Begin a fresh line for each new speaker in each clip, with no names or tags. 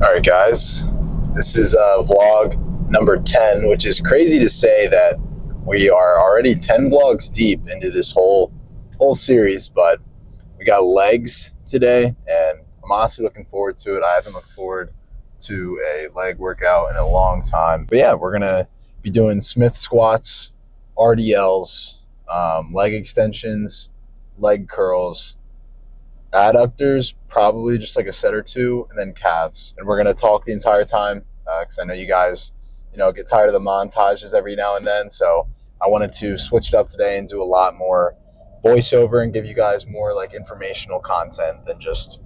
All right, guys, this is vlog number 10, which is crazy to say that we are already 10 vlogs deep into this whole series, but we got legs today, and I'm honestly looking forward to it. I haven't looked forward to a leg workout in a long time. But yeah, we're going to be doing Smith squats, RDLs, leg extensions, leg curls, adductors, probably just like a set or two, and then calves. And we're going to talk the entire time because I know you guys, get tired of the montages every now and then. So I wanted to switch it up today and do a lot more voiceover and give you guys more like informational content than just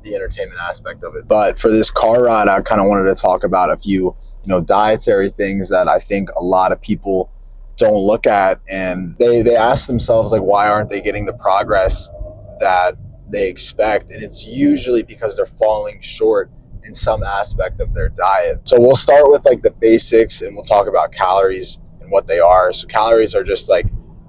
the entertainment aspect of it. But for this car ride, I kind of wanted to talk about a few, dietary things that I think a lot of people don't look at, and they ask themselves, like, why aren't they getting the progress that they expect? And it's usually because they're falling short in some aspect of their diet. So we'll start with like the basics, and we'll talk about calories and what they are. So calories are just like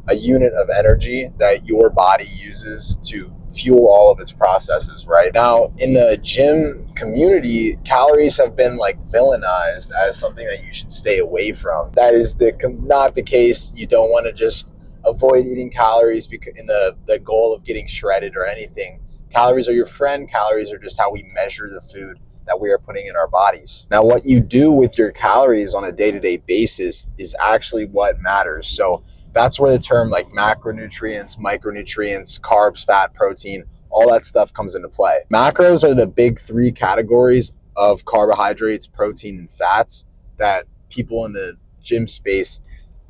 a unit of energy that your body uses to fuel all of its processes. Right now in the gym community, calories have been like villainized as something that you should stay away from. That is not the case. You don't want to just avoid eating calories because in the goal of getting shredded or anything. Calories are your friend. Calories are just how we measure the food that we are putting in our bodies. Now, what you do with your calories on a day-to-day basis is actually what matters. So that's where the term like macronutrients, micronutrients, carbs, fat, protein, all that stuff comes into play. Macros are the big three categories of carbohydrates, protein, and fats that people in the gym space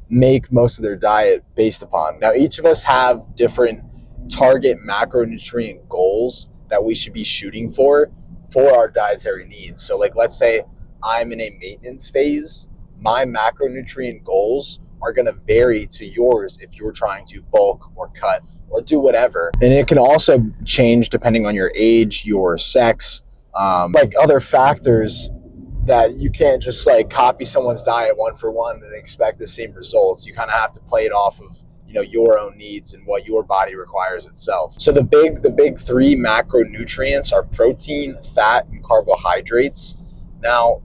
make most of their diet based upon. Now, each of us have different target macronutrient goals that we should be shooting for our dietary needs. So like, let's say I'm in a maintenance phase, my macronutrient goals are going to vary to yours if you're trying to bulk or cut or do whatever. And it can also change depending on your age, your sex, like other factors that you can't just like copy someone's diet one for one and expect the same results. You kind of have to play it off of your own needs and what your body requires itself. So the big three macronutrients are protein, fat, and carbohydrates. Now,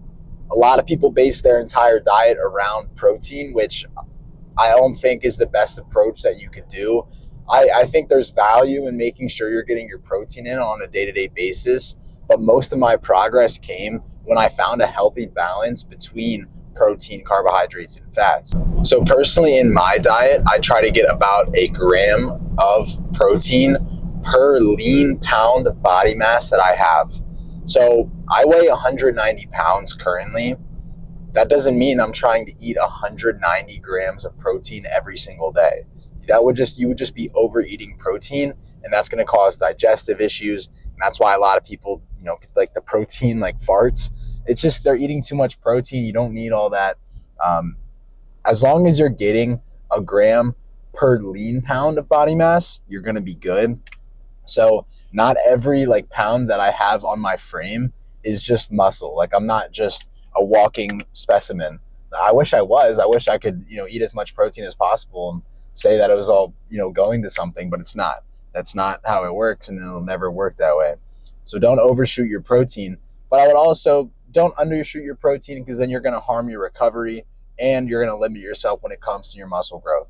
a lot of people base their entire diet around protein, which I don't think is the best approach that you could do. I think there's value in making sure you're getting your protein in on a day-to-day basis, but most of my progress came when I found a healthy balance between protein, carbohydrates, and fats. So personally in my diet, I try to get about a gram of protein per lean pound of body mass that I have. So I weigh 190 pounds currently. That doesn't mean I'm trying to eat 190 grams of protein every single day. You would just be overeating protein, and that's going to cause digestive issues. And that's why a lot of people, get like the protein like farts. It's just they're eating too much protein. You don't need all that. As long as you're getting a gram per lean pound of body mass, you're going to be good. So not every like pound that I have on my frame is just muscle. Like I'm not just a walking specimen. I wish I was. I wish I could, eat as much protein as possible and say that it was all, going to something, but it's not. That's not how it works, and it'll never work that way. So don't overshoot your protein, but I would also don't undershoot your protein, because then you're going to harm your recovery and you're going to limit yourself when it comes to your muscle growth.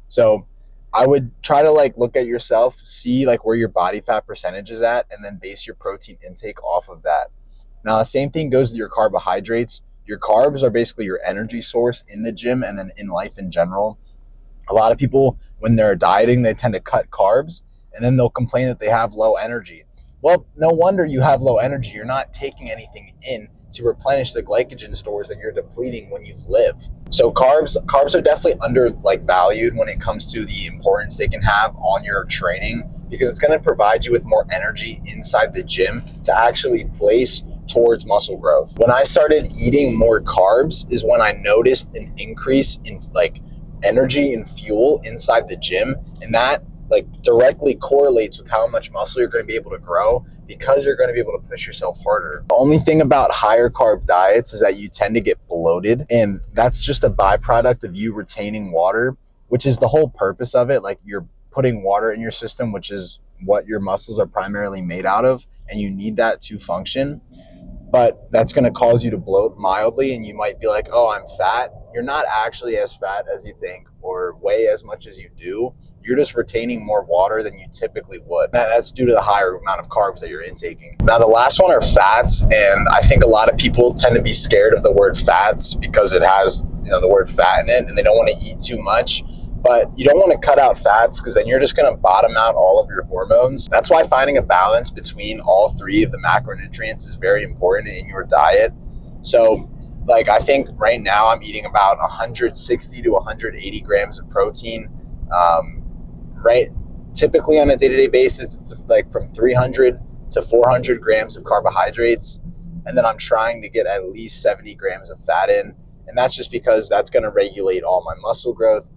So I would try to like look at yourself, see like where your body fat percentage is at, and then base your protein intake off of that. Now, the same thing goes with your carbohydrates. Your carbs are basically your energy source in the gym and then in life in general. A lot of people, when they're dieting, they tend to cut carbs, and then they'll complain that they have low energy. Well, no wonder you have low energy. You're not taking anything in to replenish the glycogen stores that you're depleting when you live. So carbs are definitely valued when it comes to the importance they can have on your training, because it's going to provide you with more energy inside the gym to actually place towards muscle growth. When I started eating more carbs is when I noticed an increase in like energy and fuel inside the gym, and that like directly correlates with how much muscle you're going to be able to grow, because you're going to be able to push yourself harder. The only thing about higher carb diets is that you tend to get bloated, and that's just a byproduct of you retaining water, which is the whole purpose of it. Like you're putting water in your system, which is what your muscles are primarily made out of, and you need that to function. but that's going to cause you to bloat mildly, and you might be like, oh, I'm fat. You're not actually as fat as you think or weigh as much as you do. You're just retaining more water than you typically would. That's due to the higher amount of carbs that you're intaking. Now, the last one are fats, and I think a lot of people tend to be scared of the word fats because it has, the word fat in it, and they don't want to eat too much. But you don't want to cut out fats because then you're just going to bottom out all of your hormones. That's why finding a balance between all three of the macronutrients is very important in your diet. So, I think right now I'm eating about 160 to 180 grams of protein. Right, typically on a day-to-day basis, it's like from 300 to 400 grams of carbohydrates. And then I'm trying to get at least 70 grams of fat in. And that's just because that's going to regulate all my muscle growth.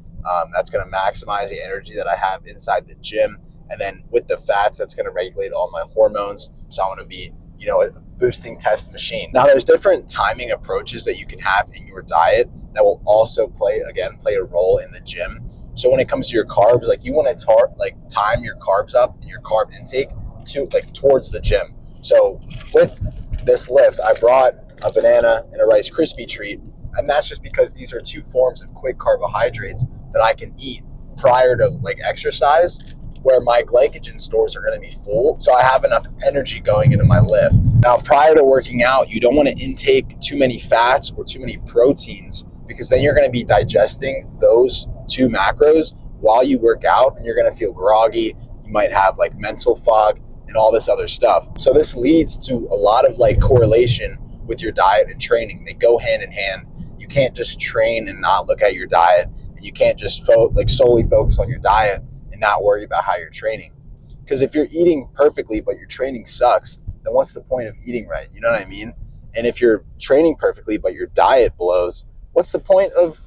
That's going to maximize the energy that I have inside the gym. And then with the fats, that's going to regulate all my hormones. So I want to be, a boosting test machine. Now, there's different timing approaches that you can have in your diet that will also play a role in the gym. So when it comes to your carbs, you want to time your carbs up and your carb intake to towards the gym. So with this lift, I brought a banana and a Rice Krispie treat, and that's just because these are two forms of quick carbohydrates that I can eat prior to exercise, where my glycogen stores are going to be full, so I have enough energy going into my lift. Now, prior to working out, you don't want to intake too many fats or too many proteins, because then you're going to be digesting those two macros while you work out, and you're going to feel groggy. You might have mental fog and all this other stuff. So this leads to a lot of correlation with your diet and training. They go hand in hand. You can't just train and not look at your diet, and you can't just solely focus on your diet and not worry about how you're training. Because if you're eating perfectly but your training sucks, then what's the point of eating right? You know what I mean? And if you're training perfectly but your diet blows, what's the point of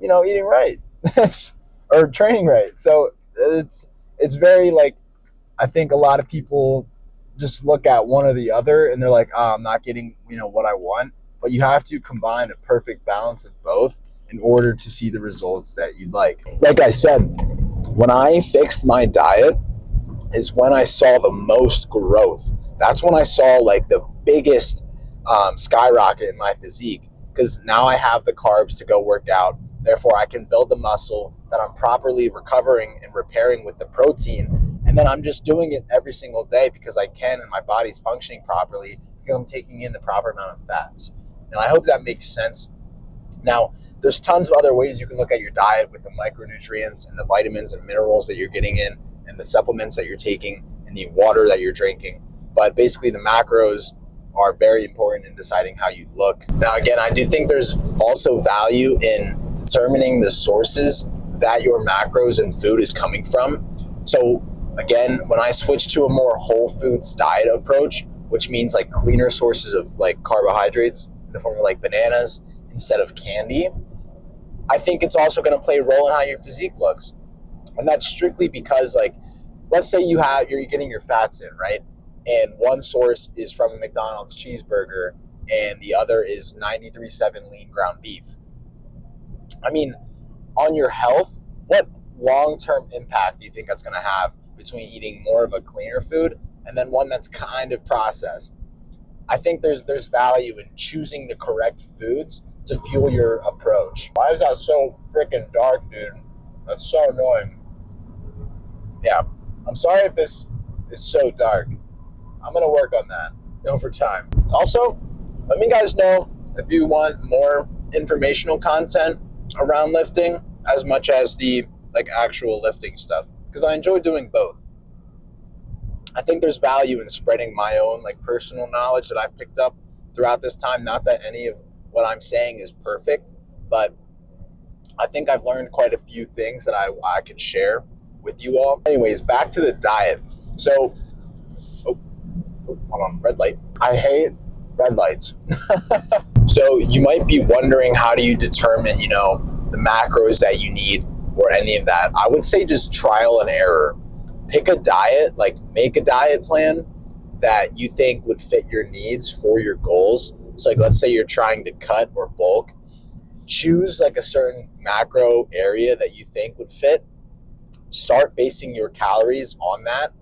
eating right or training right? So it's very I think a lot of people just look at one or the other and they're like, oh, I'm not getting what I want. But you have to combine a perfect balance of both in order to see the results that you'd like. Like I said, when I fixed my diet is when I saw the most growth. That's when I saw the biggest skyrocket in my physique, because now I have the carbs to go work out. Therefore, I can build the muscle that I'm properly recovering and repairing with the protein. And then I'm just doing it every single day because I can, and my body's functioning properly because I'm taking in the proper amount of fats. And I hope that makes sense. Now, there's tons of other ways you can look at your diet with the micronutrients and the vitamins and minerals that you're getting in, and the supplements that you're taking, and the water that you're drinking. But basically, the macros are very important in deciding how you look. Now, again, I do think there's also value in determining the sources that your macros and food is coming from. So, again, when I switched to a more whole foods diet approach, which means cleaner sources of carbohydrates in the form of bananas instead of candy, I think it's also going to play a role in how your physique looks. And that's strictly because let's say you're getting your fats in, right? And one source is from a McDonald's cheeseburger and the other is 93.7 lean ground beef. I mean, on your health, what long-term impact do you think that's going to have between eating more of a cleaner food and then one that's kind of processed? I think there's value in choosing the correct foods to fuel your approach. Why is that so freaking dark, dude? That's so annoying. Yeah, I'm sorry if this is so dark. I'm going to work on that over time. Also, let me guys know if you want more informational content around lifting as much as the actual lifting stuff, because I enjoy doing both. I think there's value in spreading my own personal knowledge that I've picked up throughout this time. Not that any of what I'm saying is perfect, but I think I've learned quite a few things that I could share with you all. Anyways, back to the diet. So, hold on, red light. I hate red lights. So you might be wondering, how do you determine, the macros that you need or any of that? I would say just trial and error. Pick a diet, make a diet plan that you think would fit your needs for your goals. So let's say you're trying to cut or bulk. Choose a certain macro area that you think would fit. Start basing your calories on that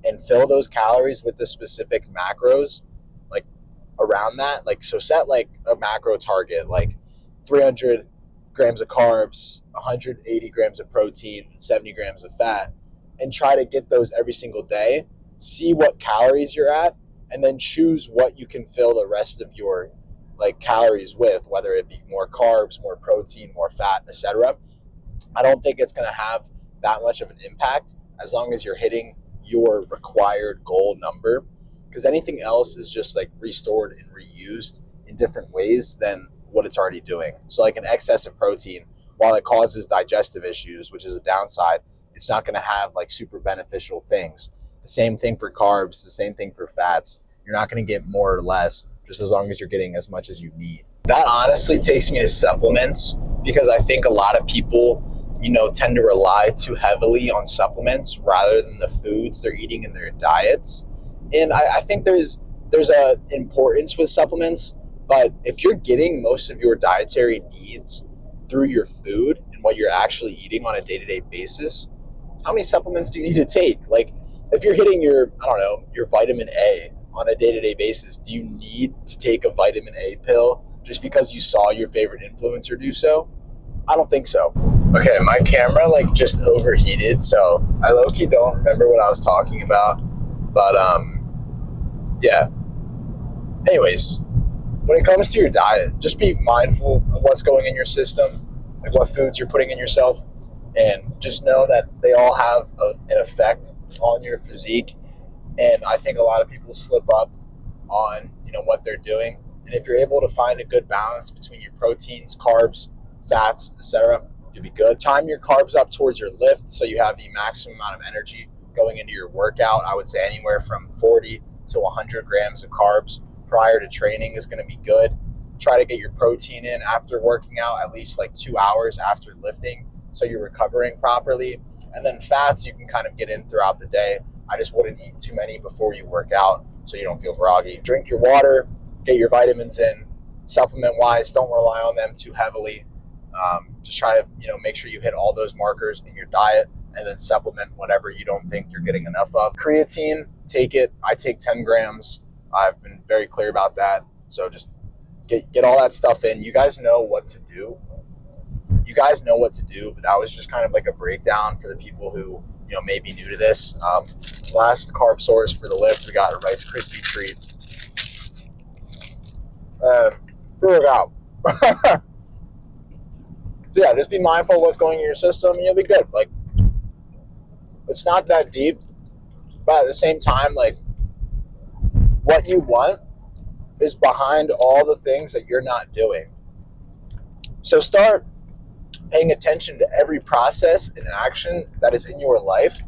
and fill those calories with the specific macros. around that. Like, so set like a macro target, like 300 grams of carbs, 180 grams of protein, 70 grams of fat, and try to get those every single day. See what calories you're at, and then choose what you can fill the rest of your like calories with, whether it be more carbs, more protein, more fat, etc. I don't think it's going to have that much of an impact as long as you're hitting your required goal number, because anything else is just like restored and reused in different ways than what it's already doing. So like an excess of protein, while it causes digestive issues, which is a downside, it's not going to have like super beneficial things. The same thing for carbs, the same thing for fats. You're not going to get more or less, just as long as you're getting as much as you need. That honestly takes me to supplements, because I think a lot of people, tend to rely too heavily on supplements rather than the foods they're eating in their diets. And I think there's a importance with supplements, but if you're getting most of your dietary needs through your food and what you're actually eating on a day-to-day basis, how many supplements do you need to take? Like, if you're hitting your vitamin A on a day-to-day basis, do you need to take a vitamin A pill just because you saw your favorite influencer do so? I don't think so. Okay, my camera like just overheated, so I low-key don't remember what I was talking about. But yeah. Anyways, when it comes to your diet, just be mindful of what's going in your system, like what foods you're putting in yourself, and just know that they all have an effect on your physique. And I think a lot of people slip up on what they're doing. And if you're able to find a good balance between your proteins, carbs, fats, etc., you'll be good. Time your carbs up towards your lift so you have the maximum amount of energy going into your workout. I would say anywhere from 40 to 100 grams of carbs prior to training is going to be good. Try to get your protein in after working out, at least like 2 hours after lifting, so you're recovering properly. And then fats you can kind of get in throughout the day. I just wouldn't eat too many before you work out so you don't feel groggy. Drink your water, get your vitamins in. Supplement wise, don't rely on them too heavily. Just try to make sure you hit all those markers in your diet, and then supplement whatever you don't think you're getting enough of. Creatine, take it. I take 10 grams. I've been very clear about that. So just get all that stuff in. You guys know what to do. But that was just kind of like a breakdown for the people who may be new to this. Last carb source for the lift, we got a Rice Krispie treat. Workout. So yeah, just be mindful of what's going in your system, and you'll be good. Like, it's not that deep, but at the same time, like, what you want is behind all the things that you're not doing. So start paying attention to every process and action that is in your life,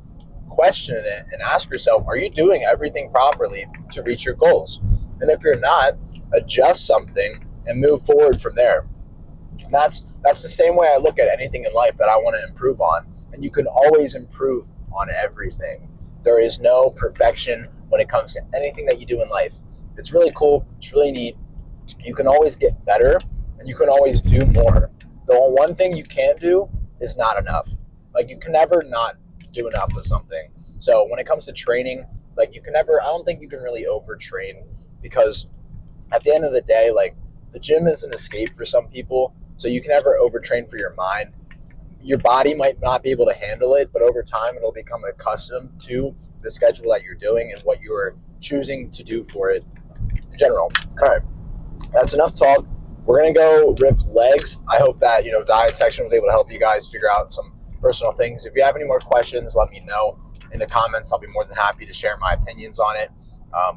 question it, and ask yourself, are you doing everything properly to reach your goals? And if you're not, adjust something and move forward from there. And that's the same way I look at anything in life that I want to improve on. And you can always improve on everything. There is no perfection when it comes to anything that you do in life. It's really cool. It's really neat. You can always get better, and you can always do more. The one thing you can't do is not enough. Like, you can never not do enough of something. So when it comes to training, like, I don't think you can really overtrain, because at the end of the day, like, the gym is an escape for some people. So you can never overtrain for your mind. Your body might not be able to handle it, but over time it'll become accustomed to the schedule that you're doing and what you're choosing to do for it in general. All right, that's enough talk. We're going to go rip legs. I hope that, diet section was able to help you guys figure out some personal things. If you have any more questions, let me know in the comments. I'll be more than happy to share my opinions on it.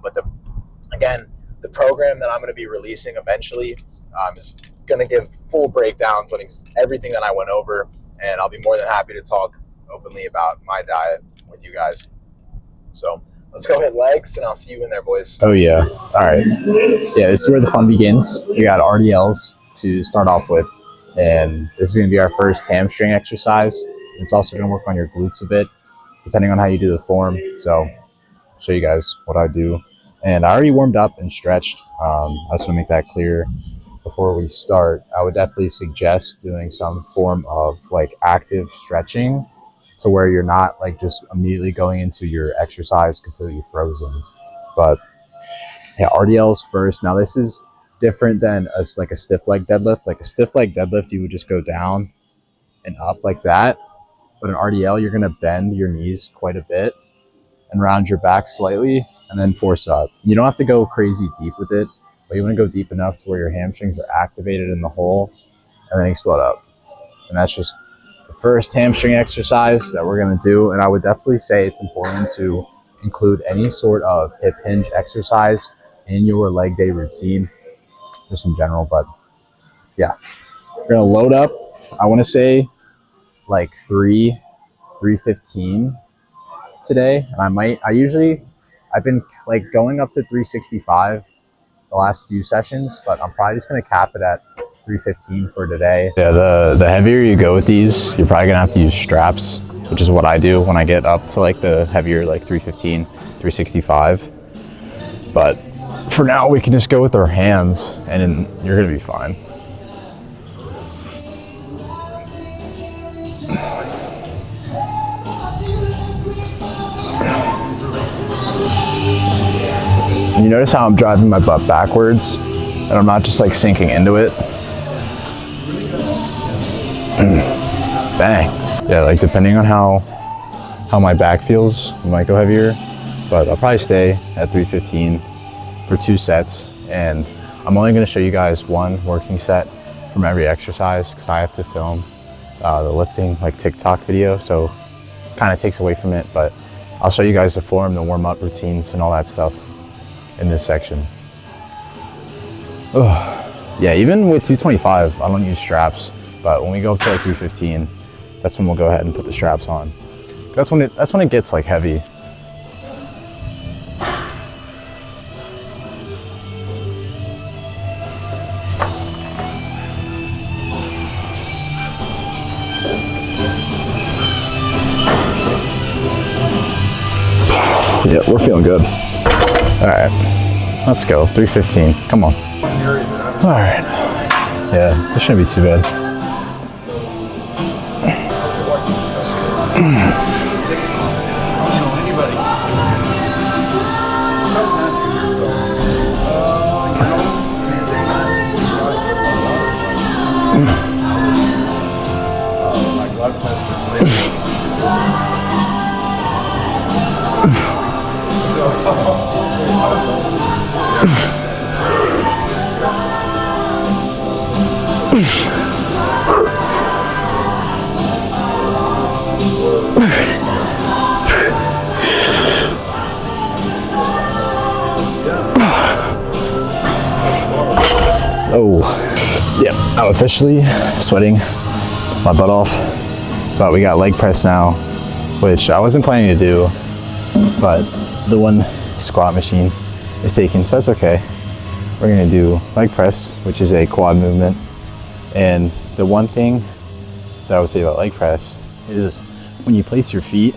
But the program that I'm going to be releasing eventually is going to give full breakdowns on everything that I went over, and I'll be more than happy to talk openly about my diet with you guys. So let's go hit legs, and I'll see you in there, boys. Oh yeah. All right. Yeah, this is where the fun begins. We got RDLs to start off with, and this is going to be our first hamstring exercise. It's also going to work on your glutes a bit, depending on how you do the form. So I'll show you guys what I do. And I already warmed up and stretched. I just want to make that clear before we start. I would definitely suggest doing some form of like active stretching, to where you're not like just immediately going into your exercise completely frozen. But Yeah, RDLs first. Now this is different than like a stiff leg deadlift. Like a stiff leg deadlift, you would just go down and up like that. But an RDL, you're gonna bend your knees quite a bit and round your back slightly and then force up. You don't have to go crazy deep with it, but you wanna go deep enough to where your hamstrings are activated in the hole and then explode up. And that's just the first hamstring exercise that we're gonna do. And I would definitely say it's important to include any sort of hip hinge exercise in your leg day routine, just in general. But yeah, we're gonna load up. I wanna say like 315 today. And I've been like going up to 365 the last few sessions, but I'm probably just gonna cap it at 315 for today. Yeah, the heavier you go with these, you're probably gonna have to use straps, which is what I do when I get up to like the heavier, like 315, 365. But for now, we can just go with our hands and then you're gonna be fine. You notice how I'm driving my butt backwards and I'm not just like sinking into it. Bang. Yeah, like depending on how my back feels, I might go heavier, but I'll probably stay at 315 for 2 sets. And I'm only gonna show you guys one working set from every exercise because I have to film the lifting like TikTok video, so kind of takes away from it, but I'll show you guys the form, the warm-up routines and all that stuff in this section. Yeah, even with 225, I don't use straps, but when we go up to like 315, that's when we'll go ahead and put the straps on. That's when it gets like heavy. Yeah, we're feeling good. All right, let's go, 315, come on. All right, yeah, this shouldn't be too bad. Oh, yeah, I'm officially sweating my butt off, but we got leg press now, which I wasn't planning to do, but the one squat machine is taken, so that's okay. We're gonna do leg press, which is a quad movement. And the one thing that I would say about leg press is when you place your feet,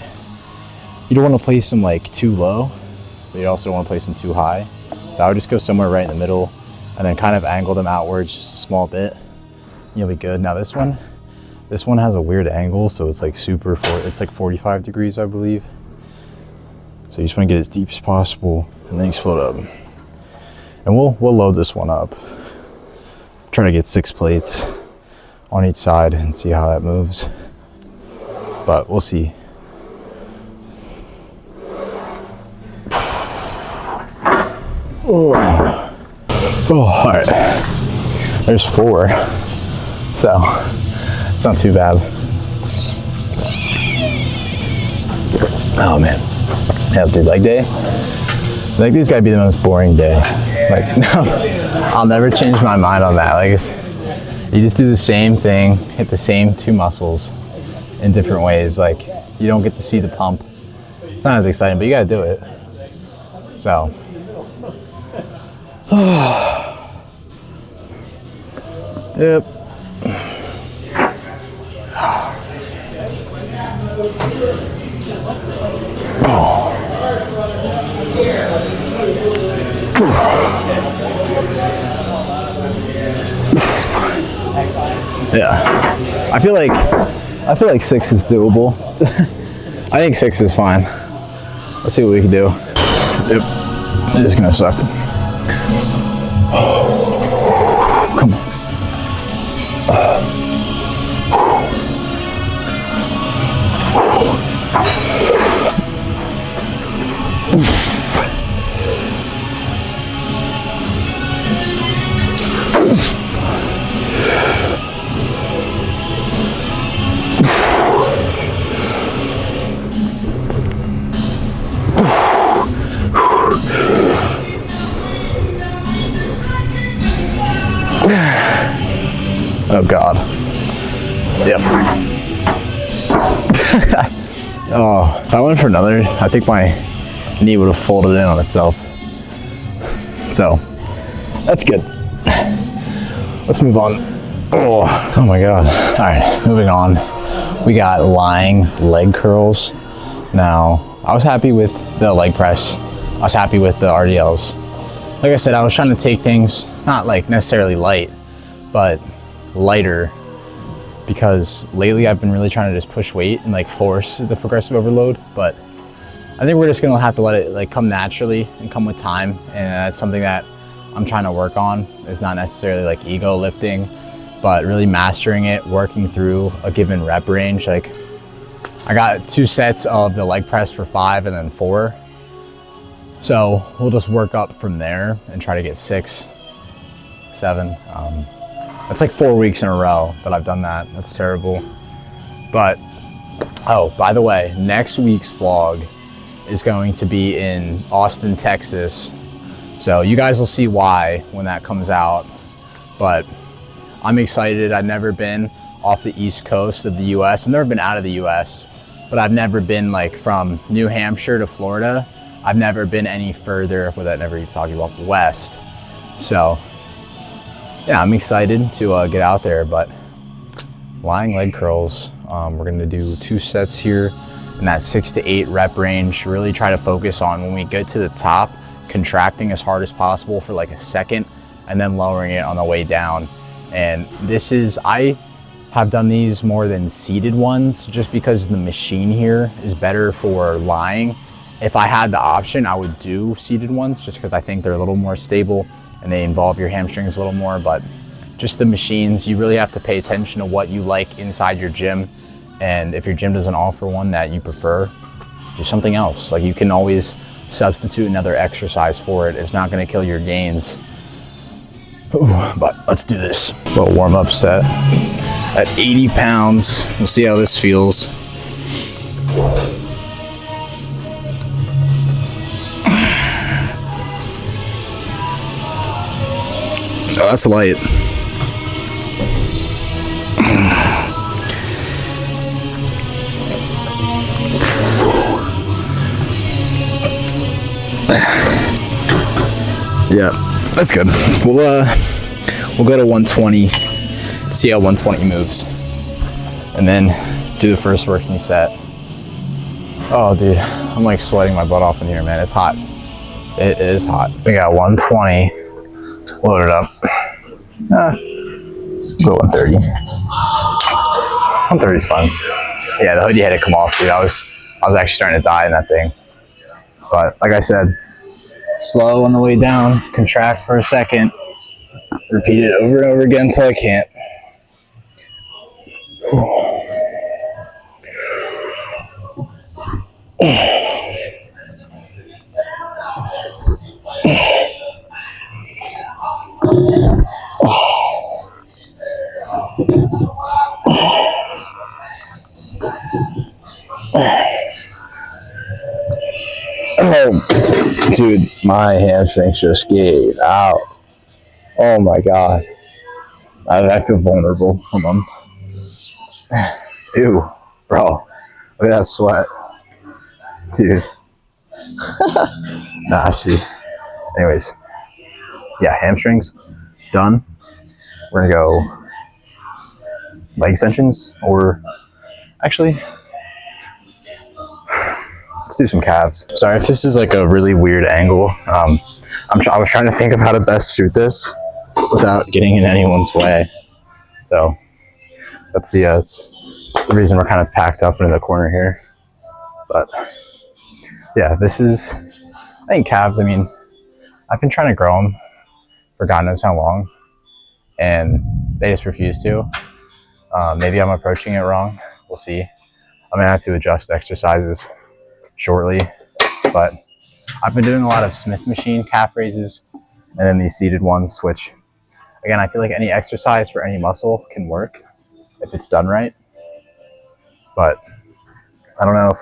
you don't wanna place them like too low, but you also don't wanna place them too high. So I would just go somewhere right in the middle and then kind of angle them outwards just a small bit. You'll be good. Now this one has a weird angle, so it's like it's like 45 degrees, I believe. So you just want to get as deep as possible and then explode up. And we'll load this one up. Try to get 6 plates on each side and see how that moves. But we'll see. Oh, all right. There's 4. So it's not too bad. Oh man. Yeah, dude, leg day. Leg day's gotta be the most boring day. Like, no, I'll never change my mind on that. Like, you just do the same thing, hit the same 2 muscles in different ways. Like, you don't get to see the pump. It's not as exciting, but you gotta do it. So. Yep. Oh. Yeah. I feel like 6 is doable. I think 6 is fine. Let's see what we can do. Yep. This is gonna suck. Come on. Oh God. Yep. Oh, if I went for another, I think my knee would have folded in on itself. So, that's good. Let's move on. Oh my God. All right, moving on. We got lying leg curls. Now, I was happy with the leg press. I was happy with the RDLs. Like I said, I was trying to take things, not like necessarily light, but lighter, because lately I've been really trying to just push weight and like force the progressive overload. But I think we're just gonna have to let it like come naturally and come with time. And that's something that I'm trying to work on. It's not necessarily like ego lifting, but really mastering it, working through a given rep range. Like I got 2 sets of the leg press for 5 and then 4. So we'll just work up from there and try to get 6, 7. That's like 4 weeks in a row that I've done that. That's terrible. But, oh, by the way, next week's vlog is going to be in Austin, Texas. So you guys will see why when that comes out. But I'm excited. I've never been off the East Coast of the US. I've never been out of the US, but I've never been like from New Hampshire to Florida. I've never been any further, without never talking about west. So yeah, I'm excited to get out there. But lying leg curls, we're gonna do 2 sets here in that 6 to 8 rep range. Really try to focus on when we get to the top, contracting as hard as possible for like a second and then lowering it on the way down. And this is, I have done these more than seated ones just because the machine here is better for lying. If I had the option, I would do seated ones just because I think they're a little more stable and they involve your hamstrings a little more. But just the machines, you really have to pay attention to what you like inside your gym. And if your gym doesn't offer one that you prefer, do something else. Like you can always substitute another exercise for it. It's not gonna kill your gains. Ooh, but let's do this. Little warm-up set at 80 pounds. We'll see how this feels. Oh, that's light. Yeah, that's good. We'll go to 120, see how 120 moves, and then do the first working set. Oh, dude, I'm like sweating my butt off in here, man. It's hot. It is hot. We got 120 loaded up. Go 130. 130 is fun. Yeah, the hoodie had to come off, dude. I was actually starting to die in that thing. But like I said, slow on the way down, contract for a second, repeat it over and over again until I can't. Oh, dude, my hamstrings just gave out. Oh my God. I feel vulnerable. Hold on. Ew, bro. Look at that sweat. Dude. Nasty. Anyways. Yeah, hamstrings. Done. We're gonna go leg extensions, or actually, let's do some calves. Sorry if this is like a really weird angle. I was trying to think of how to best shoot this without getting in anyone's way. So that's the reason we're kind of packed up into the corner here. But yeah, this is, I think calves, I mean, I've been trying to grow them for God knows how long, and they just refuse to. Maybe I'm approaching it wrong. We'll see. I'm gonna have to adjust exercises shortly, but I've been doing a lot of Smith machine calf raises and then these seated ones, which again, I feel like any exercise for any muscle can work if it's done right. But I don't know if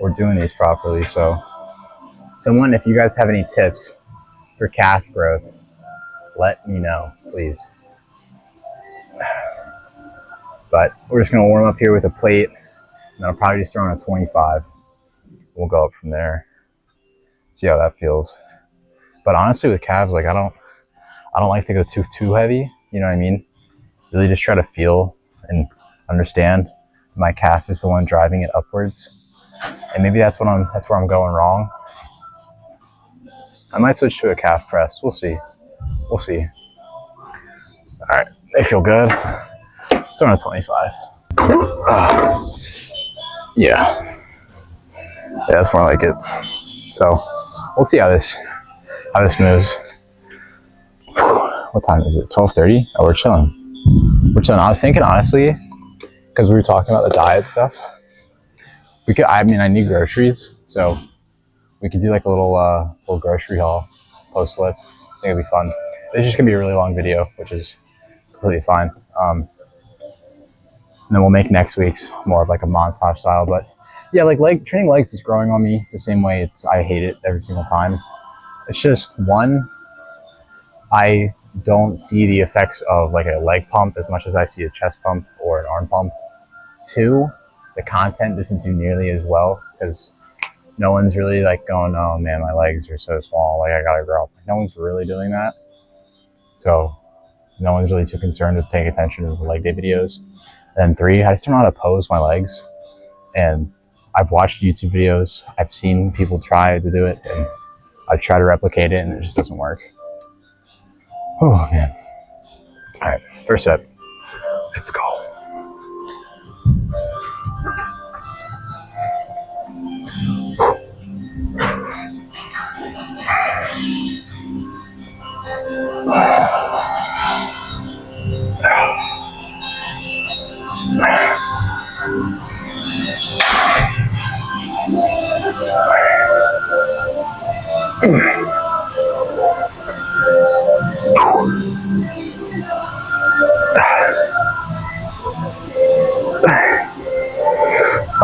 we're doing these properly. So someone, if you guys have any tips for calf growth, let me know, please. But we're just gonna warm up here with a plate, and I'll probably just throw in a 25. We'll go up from there, see how that feels. But honestly, with calves, like I don't like to go too heavy. You know what I mean? Really, just try to feel and understand. My calf is the one driving it upwards, and maybe that's where I'm going wrong. I might switch to a calf press. We'll see. We'll see. All right, they feel good. So on a 25. Yeah, that's more like it. So we'll see how this moves. What time is it? 12:30. Oh, we're chilling. I was thinking honestly, because we were talking about the diet stuff. I need groceries, so we could do like a little grocery haul post lift. I think it'd be fun. It's just gonna be a really long video, which is completely fine. And then we'll make next week's more of like a montage style. But yeah, like training legs is growing on me the same way I hate it every single time. It's just one, I don't see the effects of like a leg pump as much as I see a chest pump or an arm pump. Two, the content doesn't do nearly as well because no one's really like going, oh man, my legs are so small, like I gotta grow up. No one's really doing that. So no one's really too concerned with paying attention to the leg day videos. And three, I just don't know how to pose my legs. And I've watched YouTube videos, I've seen people try to do it, and I try to replicate it and it just doesn't work. Oh man. All right, first set. Let's go.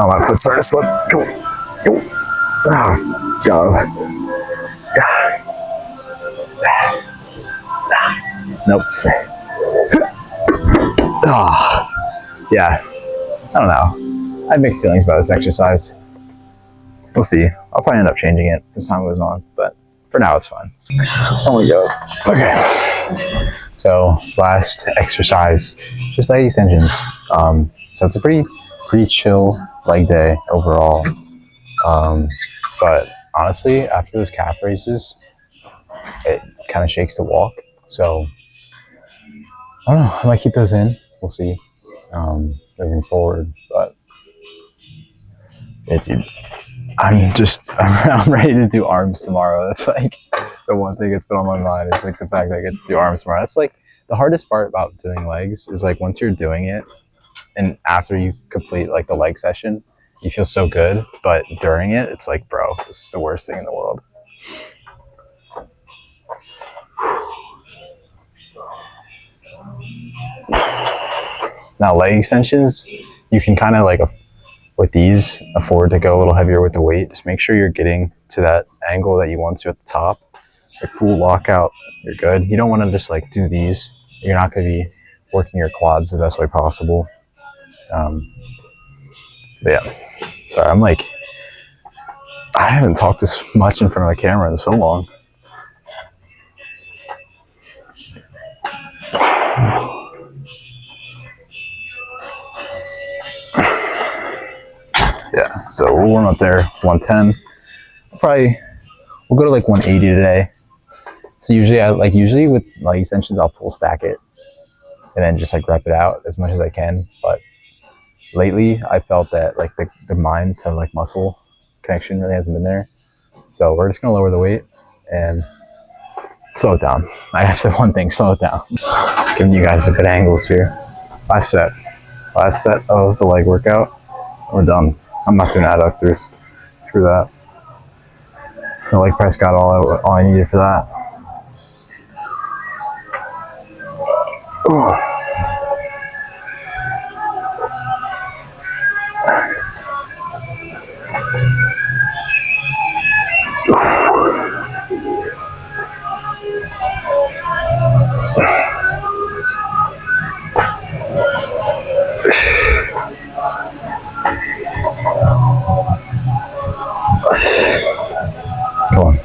Oh, my foot's starting to slip. Come on. Oh, God. Nope. Oh, yeah. I don't know. I have mixed feelings about this exercise. We'll see. I'll probably end up changing it as time goes on, but for now it's fine. Oh my God. Okay. So last exercise, just leg extensions. So it's a pretty chill leg day overall. But honestly, after those calf raises, it kind of shakes the walk. So I don't know. I might keep those in. We'll see. Moving forward, but dude, I'm ready to do arms tomorrow. That's like the one thing that's been on my mind is like the fact that I get to do arms tomorrow. That's like the hardest part about doing legs is like once you're doing it and after you complete like the leg session, you feel so good, but during it, it's like, bro, this is the worst thing in the world. Now leg extensions, you can kind of like with these afford to go a little heavier with the weight. Just make sure you're getting to that angle that you want to at the top. Like full lockout, you're good. You don't want to just like do these. You're not going to be working your quads the best way possible. But yeah, sorry, I haven't talked this much in front of the camera in so long. Yeah, so we'll warm up there, 110. We'll go to like 180 today. So usually with leg extensions, I'll full stack it and then just like rep it out as much as I can. But lately, I felt that like the mind to like muscle connection really hasn't been there. So we're just gonna lower the weight and Slow it down. I said one thing, slow it down. Giving you guys a good angles here. Last set of the leg workout. We're done. I'm not doing adductors. Screw that. The leg press got all I needed for that. Ooh. Come on.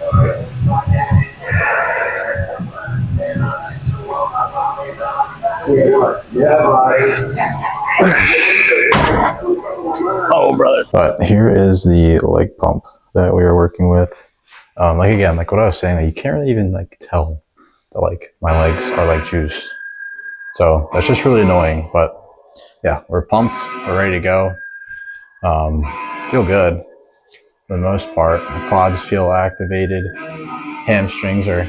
Oh, brother. But here is the leg pump that we were working with. Like what I was saying, you can't really even tell that my legs are juiced. So that's just really annoying. But yeah, we're pumped. We're ready to go. Feel good for the most part. My quads feel activated. Hamstrings are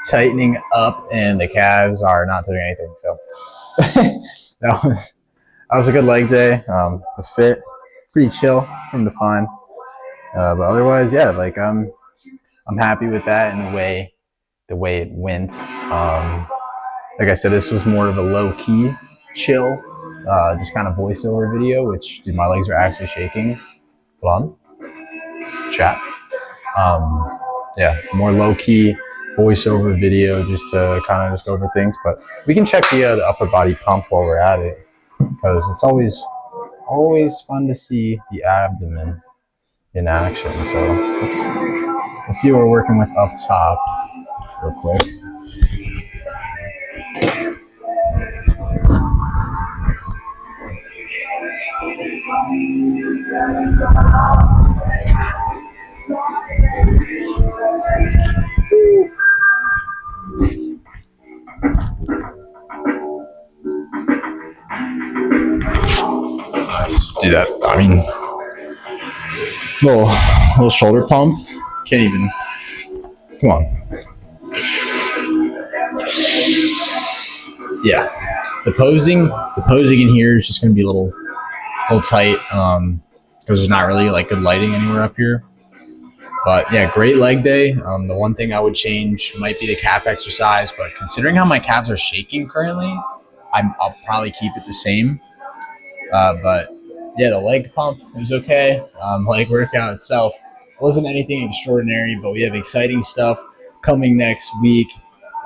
tightening up, and the calves are not doing anything. So that was a good leg day. The fit pretty chill from Define, but otherwise, yeah, I'm happy with that and the way it went. Like I said, this was more of a low key chill, just kind of voiceover video. Which, dude, my legs are actually shaking. Hold on, chat. Yeah, more low key voiceover video, just to kind of just go over things. But we can check the upper body pump while we're at it, because it's always fun to see the abdomen in action. So let's see what we're working with up top real quick. Nice. Do that. I mean, little shoulder pump. Can't even. Come on. Yeah. The posing in here is just gonna be a little tight, because there's not really good lighting anywhere up here. But yeah, great leg day. The one thing I would change might be the calf exercise, but considering how my calves are shaking currently, I'll probably keep it the same. But yeah, the leg pump was okay. Leg workout itself wasn't anything extraordinary, but we have exciting stuff coming next week.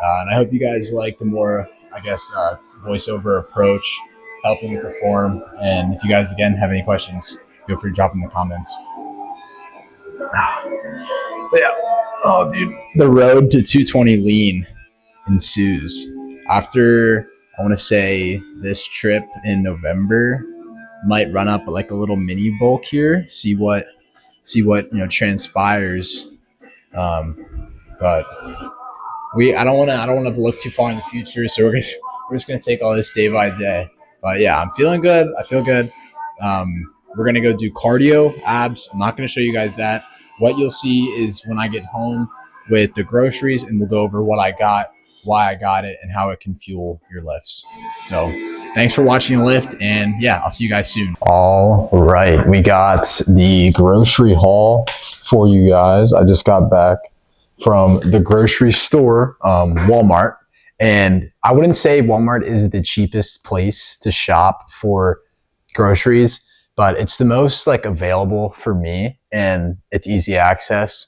And I hope you guys like the more, voiceover approach, helping with the form. And if you guys, again, have any questions, feel free to drop in the comments. But yeah, oh, dude, the road to 220 lean ensues. After, I want to say, this trip in November, might run up a little mini bulk here, see what transpires. But I don't want to look too far in the future, so we're just gonna take all this day by day. But yeah, I'm feeling good. I feel good. We're gonna go do cardio, abs. I'm not gonna show you guys that. What you'll see is when I get home with the groceries, and we'll go over what I got, why I got it, and how it can fuel your lifts. So thanks for watching the lift, and yeah, I'll see you guys soon. All right, we got the grocery haul for you guys. I just got back from the grocery store, Walmart, and I wouldn't say Walmart is the cheapest place to shop for groceries, but it's the most available for me, and it's easy access.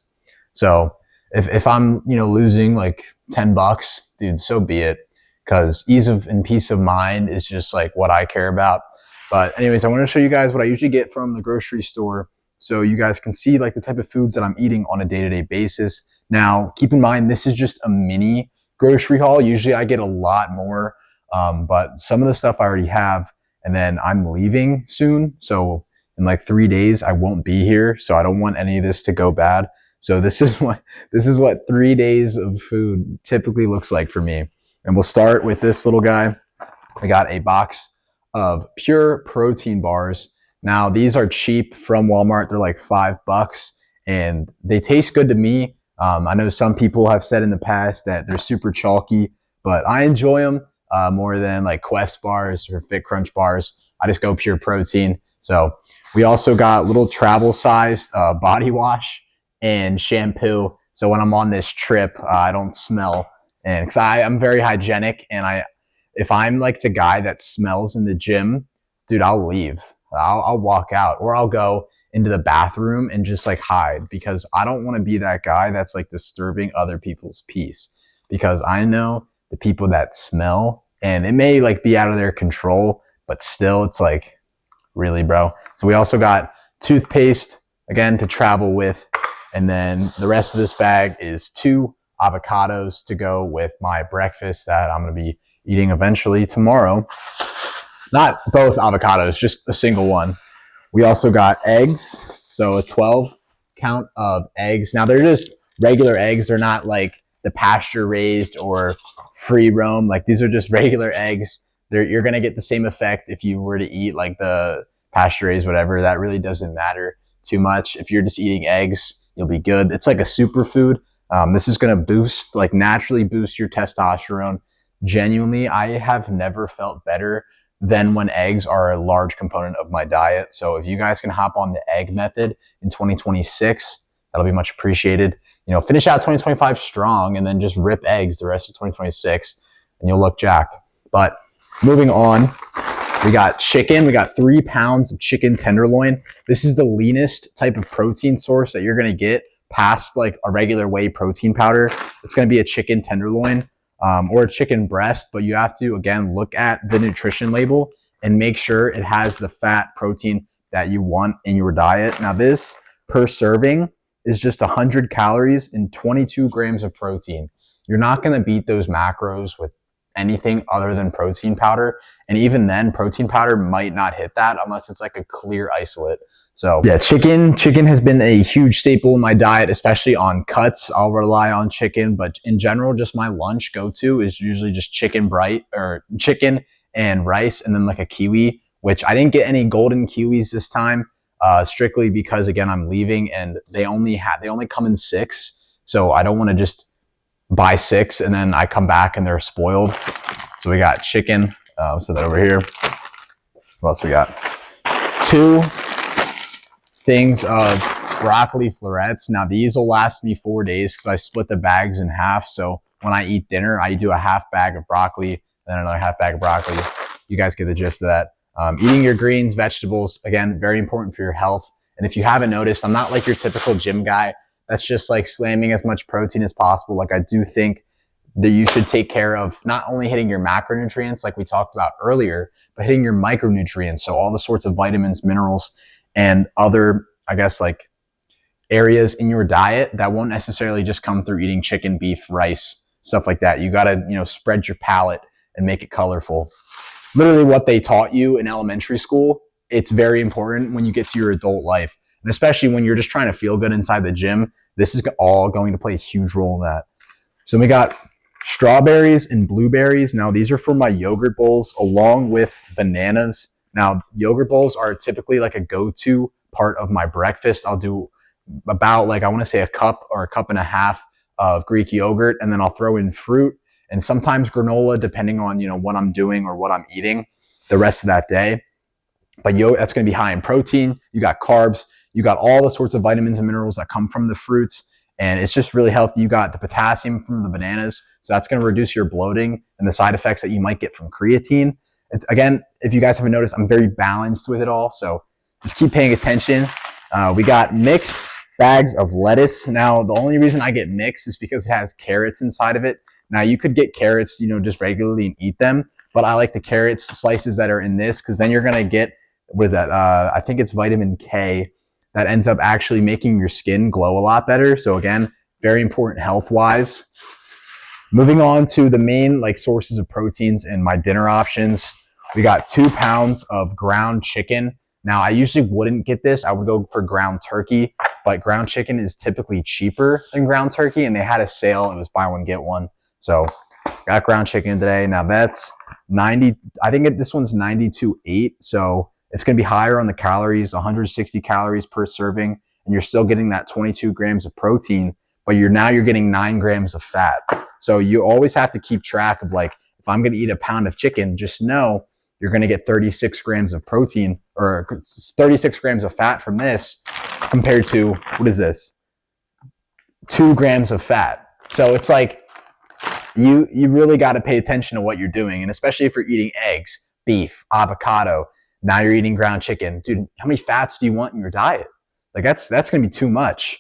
So if I'm losing $10, dude, so be it, because ease of and peace of mind is just what I care about. But anyways, I want to show you guys what I usually get from the grocery store, so you guys can see the type of foods that I'm eating on a day-to-day basis. Now, keep in mind, this is just a mini grocery haul. Usually I get a lot more, but some of the stuff I already have, and then I'm leaving soon. So in 3 days, I won't be here. So I don't want any of this to go bad. So this is what 3 days of food typically looks like for me. And we'll start with this little guy. I got a box of pure protein bars. Now, these are cheap from Walmart. They're $5, and they taste good to me. I know some people have said in the past that they're super chalky, but I enjoy them more than like Quest bars or Fit Crunch bars. I just go pure protein. So we also got little travel sized body wash and shampoo. So when I'm on this trip, I don't smell. And because I'm very hygienic, and if I'm like the guy that smells in the gym, dude, I'll leave. I'll walk out, or I'll go into the bathroom and just like hide, because I don't want to be that guy that's like disturbing other people's peace, because I know the people that smell, and it may like be out of their control, but still it's like, really, bro. So we also got toothpaste, again, to travel with. And then the rest of this bag is 2 avocados to go with my breakfast that I'm going to be eating eventually tomorrow. Not both avocados, just a single one. We also got eggs. So a 12 count of eggs. Now they're just regular eggs. They're not like the pasture raised or free roam. Like these are just regular eggs. You're going to get the same effect if you were to eat like the pasture raised, whatever. That really doesn't matter too much. If you're just eating eggs, you'll be good. It's like a superfood. This is going to boost, like naturally boost your testosterone. Genuinely, I have never felt better than when eggs are a large component of my diet. So if you guys can hop on the egg method in 2026, that'll be much appreciated. You know, finish out 2025 strong and then just rip eggs the rest of 2026 and you'll look jacked. But moving on, we got chicken. We got 3 pounds of chicken tenderloin. This is the leanest type of protein source that you're going to get past like a regular whey protein powder. It's going to be a chicken tenderloin or a chicken breast, but you have to, again, look at the nutrition label and make sure it has the fat protein that you want in your diet. Now this per serving is just 100 calories and 22 grams of protein. You're not going to beat those macros with anything other than protein powder. And even then, protein powder might not hit that unless it's like a clear isolate. So yeah, chicken has been a huge staple in my diet, especially on cuts. I'll rely on chicken, but in general, just my lunch go-to is usually just chicken and rice, and then like a kiwi, which I didn't get any golden kiwis this time, strictly because again, I'm leaving and they only come in 6. So I don't want to just buy 6 and then I come back and they're spoiled. So we got chicken. So that over here. What else we got? 2 things of broccoli florets. Now these will last me 4 days because I split the bags in half. So when I eat dinner, I do a half bag of broccoli, then another half bag of broccoli. You guys get the gist of that. Eating your greens, vegetables, again, very important for your health. And if you haven't noticed, I'm not like your typical gym guy that's just like slamming as much protein as possible. Like I do think that you should take care of not only hitting your macronutrients like we talked about earlier, but hitting your micronutrients. So all the sorts of vitamins, minerals, and other, I guess, like areas in your diet that won't necessarily just come through eating chicken, beef, rice, stuff like that. You got to, spread your palate and make it colorful. Literally what they taught you in elementary school, it's very important when you get to your adult life. And especially when you're just trying to feel good inside the gym, this is all going to play a huge role in that. So we got strawberries and blueberries. Now these are for my yogurt bowls along with bananas. Now yogurt bowls are typically like a go-to part of my breakfast. I'll do about like, I want to say a cup or a cup and a half of Greek yogurt, and then I'll throw in fruit and sometimes granola depending on, what I'm doing or what I'm eating the rest of that day. But that's going to be high in protein. You got carbs. You got all the sorts of vitamins and minerals that come from the fruits, and it's just really healthy. You got the potassium from the bananas, so that's going to reduce your bloating and the side effects that you might get from creatine. Again, if you guys haven't noticed, I'm very balanced with it all, so just keep paying attention. We got mixed bags of lettuce. Now, the only reason I get mixed is because it has carrots inside of it. Now, you could get carrots, just regularly and eat them, but I like the carrots slices that are in this because then you're going to get, what is that? I think it's vitamin K that ends up actually making your skin glow a lot better. So again, very important health-wise. Moving on to the main sources of proteins in my dinner options. We got 2 pounds of ground chicken. Now, I usually wouldn't get this. I would go for ground turkey, but ground chicken is typically cheaper than ground turkey, and they had a sale. It was buy one, get one. So got ground chicken today. Now that's 90. I think this one's 92.8. So it's going to be higher on the calories, 160 calories per serving, and you're still getting that 22 grams of protein.
but you're getting 9 grams of fat. So you always have to keep track of, like, if I'm going to eat a pound of chicken, just know you're going to get 36 grams of protein or 36 grams of fat from this compared to, what is this? 2 grams of fat. So it's like, you really got to pay attention to what you're doing. And especially if you're eating eggs, beef, avocado, now you're eating ground chicken. Dude, how many fats do you want in your diet? Like, that's going to be too much.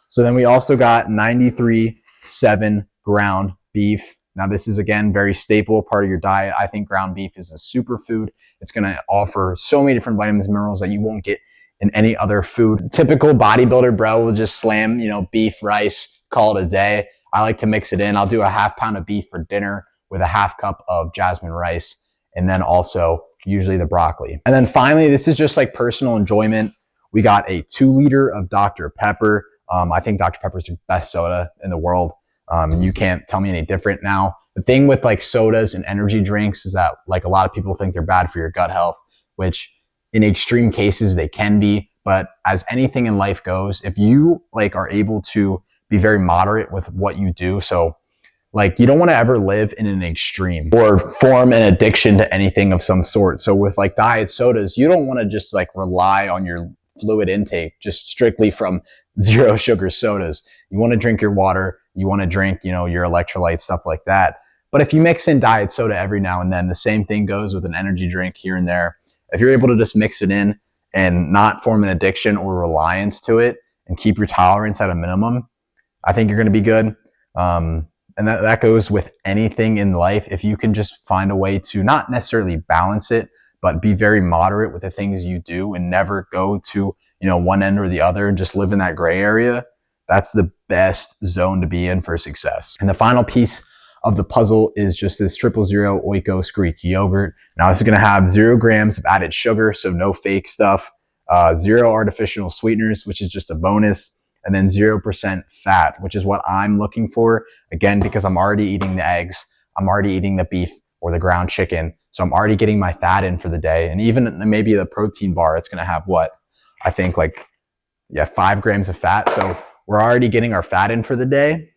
So then we also got 93.7 ground beef. Now this is, again, very staple part of your diet. I think ground beef is a superfood. It's going to offer so many different vitamins and minerals that you won't get in any other food. Typical bodybuilder bro will just slam, beef, rice, call it a day. I like to mix it in. I'll do a half pound of beef for dinner with a half cup of jasmine rice, and then also usually the broccoli. And then finally, this is just like personal enjoyment. We got a 2 liter of Dr. Pepper. I think Dr. Pepper is the best soda in the world. And you can't tell me any different. Now, the thing with like sodas and energy drinks is that, like, a lot of people think they're bad for your gut health, which in extreme cases they can be. But as anything in life goes, if you like are able to be very moderate with what you do, so like, you don't want to ever live in an extreme or form an addiction to anything of some sort. So with like diet sodas, you don't want to just like rely on your fluid intake just strictly from 0 sugar sodas. You want to drink your water, you want to drink, your electrolytes, stuff like that. But if you mix in diet soda every now and then, the same thing goes with an energy drink here and there. If you're able to just mix it in and not form an addiction or reliance to it and keep your tolerance at a minimum, I think you're going to be good. And that goes with anything in life. If you can just find a way to not necessarily balance it, but be very moderate with the things you do and never go to, one end or the other and just live in that gray area, that's the best zone to be in for success. And the final piece of the puzzle is just this 000 Oikos Greek yogurt. Now this is going to have 0 grams of added sugar, so no fake stuff, 0 artificial sweeteners, which is just a bonus, and then 0% fat, which is what I'm looking for. Again, because I'm already eating the eggs, I'm already eating the beef or the ground chicken, so I'm already getting my fat in for the day. And even maybe the protein bar, it's going to have what? I think 5 grams of fat. So we're already getting our fat in for the day.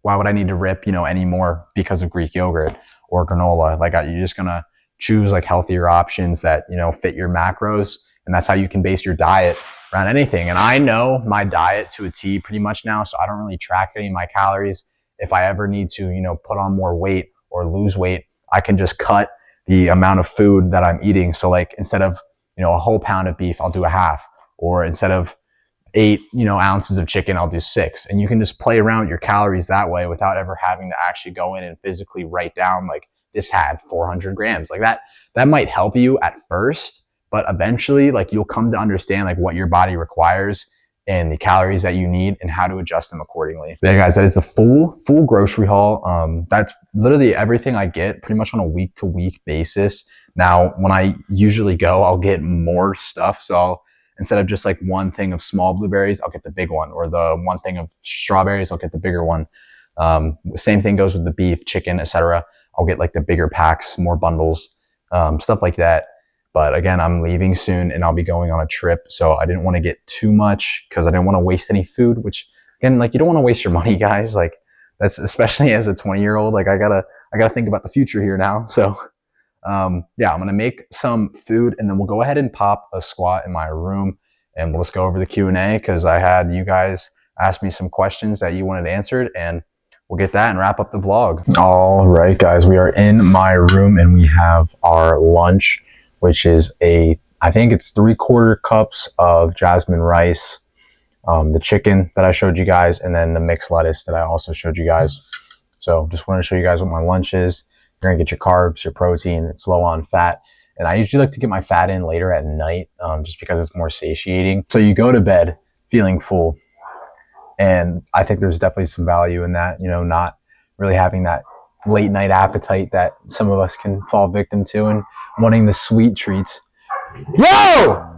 Why would I need to rip, any more because of Greek yogurt or granola? Like, you're just going to choose like healthier options that, fit your macros. And that's how you can base your diet around anything. And I know my diet to a T pretty much now, so I don't really track any of my calories. If I ever need to, put on more weight or lose weight, I can just cut the amount of food that I'm eating. So like, instead of, a whole pound of beef, I'll do a half, or instead of 8, ounces of chicken, I'll do 6. And you can just play around with your calories that way without ever having to actually go in and physically write down, like, this had 400 grams. Like that might help you at first, but eventually, like, you'll come to understand like what your body requires and the calories that you need and how to adjust them accordingly. But yeah, guys, that is the full grocery haul. That's literally everything I get pretty much on a week to week basis. Now, when I usually go, I'll get more stuff. So instead of just like one thing of small blueberries, I'll get the big one, or the one thing of strawberries, I'll get the bigger one. Same thing goes with the beef, chicken, etc. I'll get like the bigger packs, more bundles, stuff like that. But again, I'm leaving soon and I'll be going on a trip. So I didn't want to get too much because I didn't want to waste any food, which again, like, you don't want to waste your money, guys. Like, that's, especially as a 20-year-old, like, I gotta think about the future here now. So yeah, I'm going to make some food and then we'll go ahead and pop a squat in my room and we'll just go over the Q&A, because I had you guys ask me some questions that you wanted answered, and we'll get that and wrap up the vlog. All right, guys, we are in my room and we have our lunch, which is I think it's 3/4 cups of jasmine rice, the chicken that I showed you guys, and then the mixed lettuce that I also showed you guys. So just wanted to show you guys what my lunch is. You're gonna get your carbs, your protein, it's low on fat. And I usually like to get my fat in later at night, just because it's more satiating. So you go to bed feeling full. And I think there's definitely some value in that, not really having that late night appetite that some of us can fall victim to and wanting the sweet treats. Yo!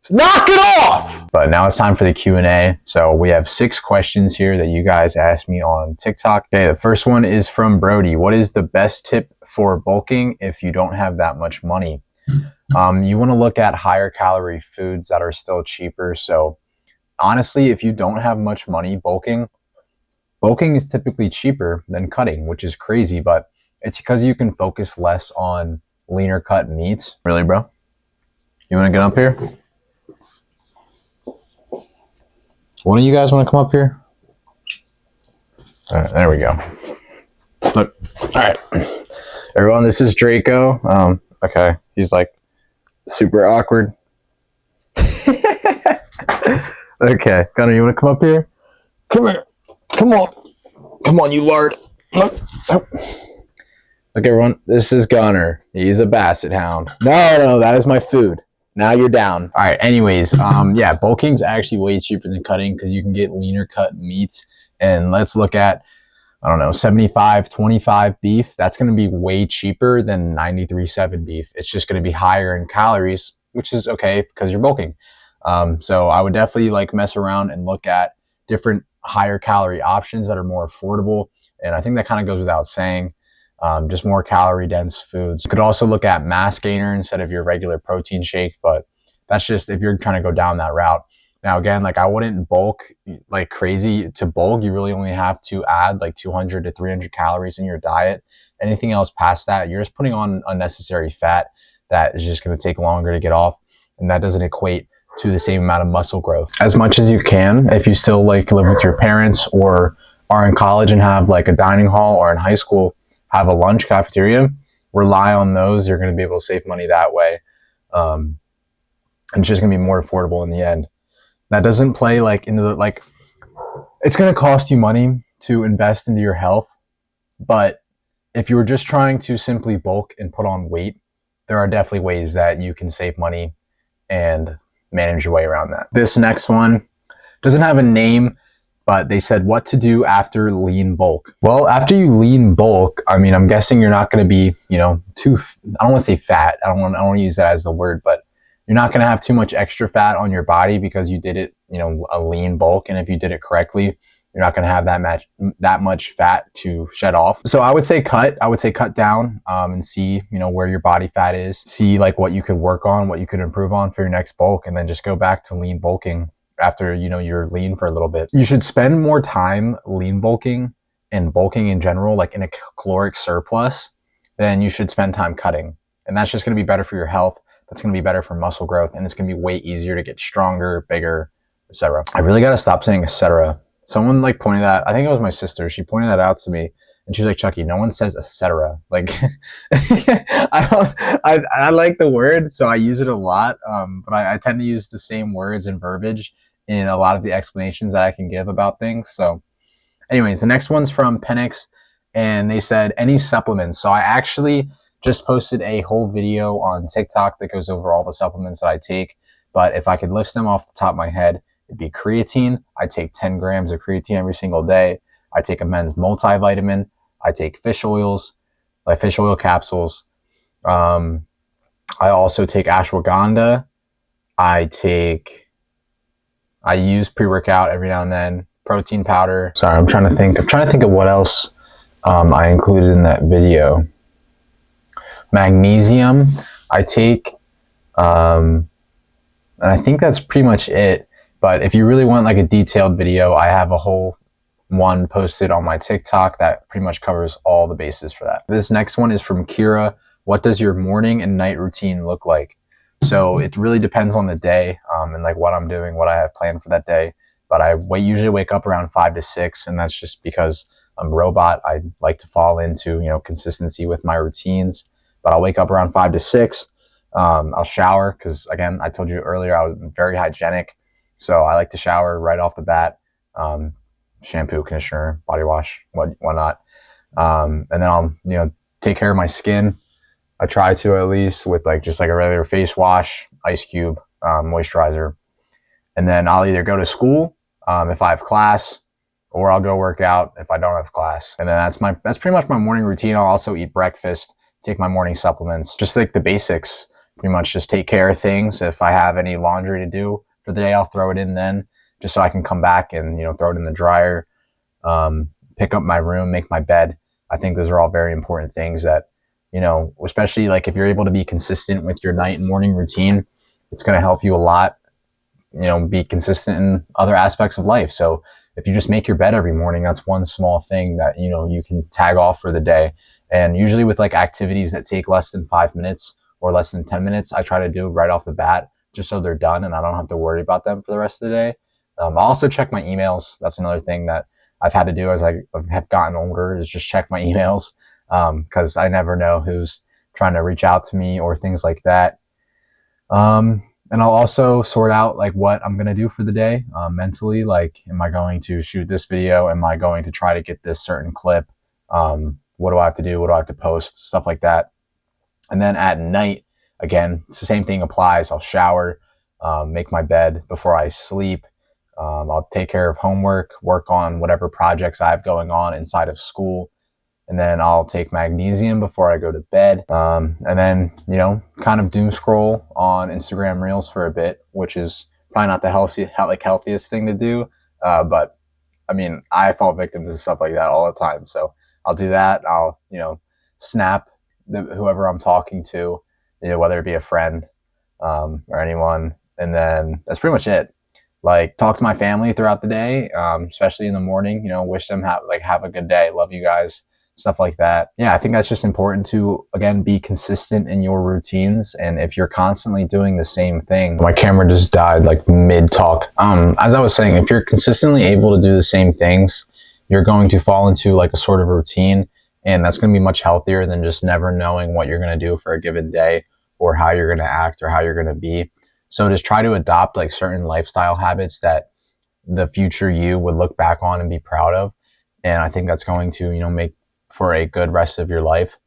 Knock it off! But now it's time for the Q&A. So we have 6 questions here that you guys asked me on TikTok. Okay, the first one is from Brody. What is the best tip for bulking if you don't have that much money? You want to look at higher calorie foods that are still cheaper. So honestly, if you don't have much money, bulking bulking is typically cheaper than cutting, which is crazy, but it's because you can focus less on leaner cut meats. Really, bro? You want to get up here? One of you guys want to come up here? All right, there we go. Look, all right, everyone, this is Draco. Okay, he's like super awkward. Okay, Gunner, you want to come up here? Come here. Come on, you lard. Look, everyone, this is Gunner. He's a basset hound. No, that is my food. Now you're down. All right, anyways, yeah, bulking's actually way cheaper than cutting because you can get leaner cut meats. And let's look at, I don't know, 75-25 beef. That's going to be way cheaper than 93.7 beef. It's just going to be higher in calories, which is okay because you're bulking. So I would definitely like mess around and look at different higher calorie options that are more affordable. And I think that kind of goes without saying, just more calorie dense foods. You could also look at mass gainer instead of your regular protein shake, but that's just if you're trying to go down that route. Now, again, like I wouldn't bulk like crazy. To bulk, you really only have to add like 200 to 300 calories in your diet. Anything else past that, you're just putting on unnecessary fat that is just going to take longer to get off. And that doesn't equate to the same amount of muscle growth. As much as you can, if you still like live with your parents or are in college and have like a dining hall, or in high school have a lunch cafeteria, rely on those. You're going to be able to save money that way. And it's just going to be more affordable in the end. That doesn't play like into the, like, it's going to cost you money to invest into your health. But if you were just trying to simply bulk and put on weight, there are definitely ways that you can save money and manage your way around that. This next one doesn't have a name, but they said what to do after lean bulk. Well, after you lean bulk, I mean, I'm guessing you're not going to be, I don't want to say fat. I don't want to use that as the word, but you're not going to have too much extra fat on your body because you did it, a lean bulk. And if you did it correctly, you're not going to have that much fat to shed off. So I would say cut down and see, where your body fat is, see like what you could work on, what you could improve on for your next bulk, and then just go back to lean bulking after, you're lean for a little bit. You should spend more time lean bulking and bulking in general, like in a caloric surplus, than you should spend time cutting. And that's just going to be better for your health. That's going to be better for muscle growth. And it's going to be way easier to get stronger, bigger, etc. I really got to stop saying etc. Someone like pointed that, I think it was my sister. She pointed that out to me and she was like, Chucky, no one says etc. Like, I like the word, so I use it a lot. But I tend to use the same words and verbiage in a lot of the explanations that I can give about things. So anyways, the next one's from Penix and they said any supplements. So I actually just posted a whole video on TikTok that goes over all the supplements that I take. But if I could list them off the top of my head, it'd be creatine. I take 10 grams of creatine every single day. I take a men's multivitamin. I take fish oils, like fish oil capsules. I also take ashwagandha. I use pre-workout every now and then. Protein powder. Sorry, I'm trying to think of what else I included in that video. Magnesium I take. And I think that's pretty much it. But if you really want like a detailed video, I have a whole one posted on my TikTok that pretty much covers all the bases for that. This next one is from Kira. What does your morning and night routine look like? So it really depends on the day and like what I'm doing, what I have planned for that day. But I usually wake up around 5 to 6, and that's just because I'm a robot. I like to fall into, consistency with my routines. But I'll wake up around 5 to 6. I'll shower because, again, I told you earlier I was very hygienic. So I like to shower right off the bat. Shampoo, conditioner, body wash, whatnot. And then I'll, take care of my skin. I try to, at least, with just a regular face wash, ice cube, moisturizer. And then I'll either go to school if I have class, or I'll go work out if I don't have class. And then that's pretty much my morning routine. I'll also eat breakfast, take my morning supplements, just like the basics. Pretty much just take care of things. If I have any laundry to do for the day, I'll throw it in then, just so I can come back and throw it in the dryer, pick up my room, make my bed. I think those are all very important things that, especially if you're able to be consistent with your night and morning routine, it's going to help you a lot, be consistent in other aspects of life. So if you just make your bed every morning, that's one small thing that, you know, you can tag off for the day. And usually with like activities that take less than 5 minutes or less than 10 minutes, I try to do right off the bat just so they're done and I don't have to worry about them for the rest of the day. I'll also check my emails. That's another thing that I've had to do as I have gotten older, is just check my emails, because I never know who's trying to reach out to me or things like that. And I'll also sort out like what I'm going to do for the day, mentally. Like, am I going to shoot this video? Am I going to try to get this certain clip? What do I have to do? What do I have to post? Stuff like that. And then at night, again, it's the same thing applies. I'll shower, make my bed before I sleep. I'll take care of homework, work on whatever projects I have going on inside of school. And then I'll take magnesium before I go to bed. And then, you know, kind of doom scroll on Instagram Reels for a bit, which is probably not the healthiest thing to do. But I mean, I fall victim to stuff like that all the time. So I'll do that. I'll, you know, snap whoever I'm talking to, you know, whether it be a friend, or anyone. And then that's pretty much it. Like, talk to my family throughout the day, especially in the morning, you know, wish them have a good day. Love you guys. Stuff like that. Yeah, I think that's just important to, again, be consistent in your routines. And if you're constantly doing the same thing, my camera just died like mid talk. As I was saying, if you're consistently able to do the same things, you're going to fall into like a sort of routine, and that's going to be much healthier than just never knowing what you're going to do for a given day or how you're going to act or how you're going to be. So just try to adopt like certain lifestyle habits that the future you would look back on and be proud of. And I think that's going to, you know, make for a good rest of your life.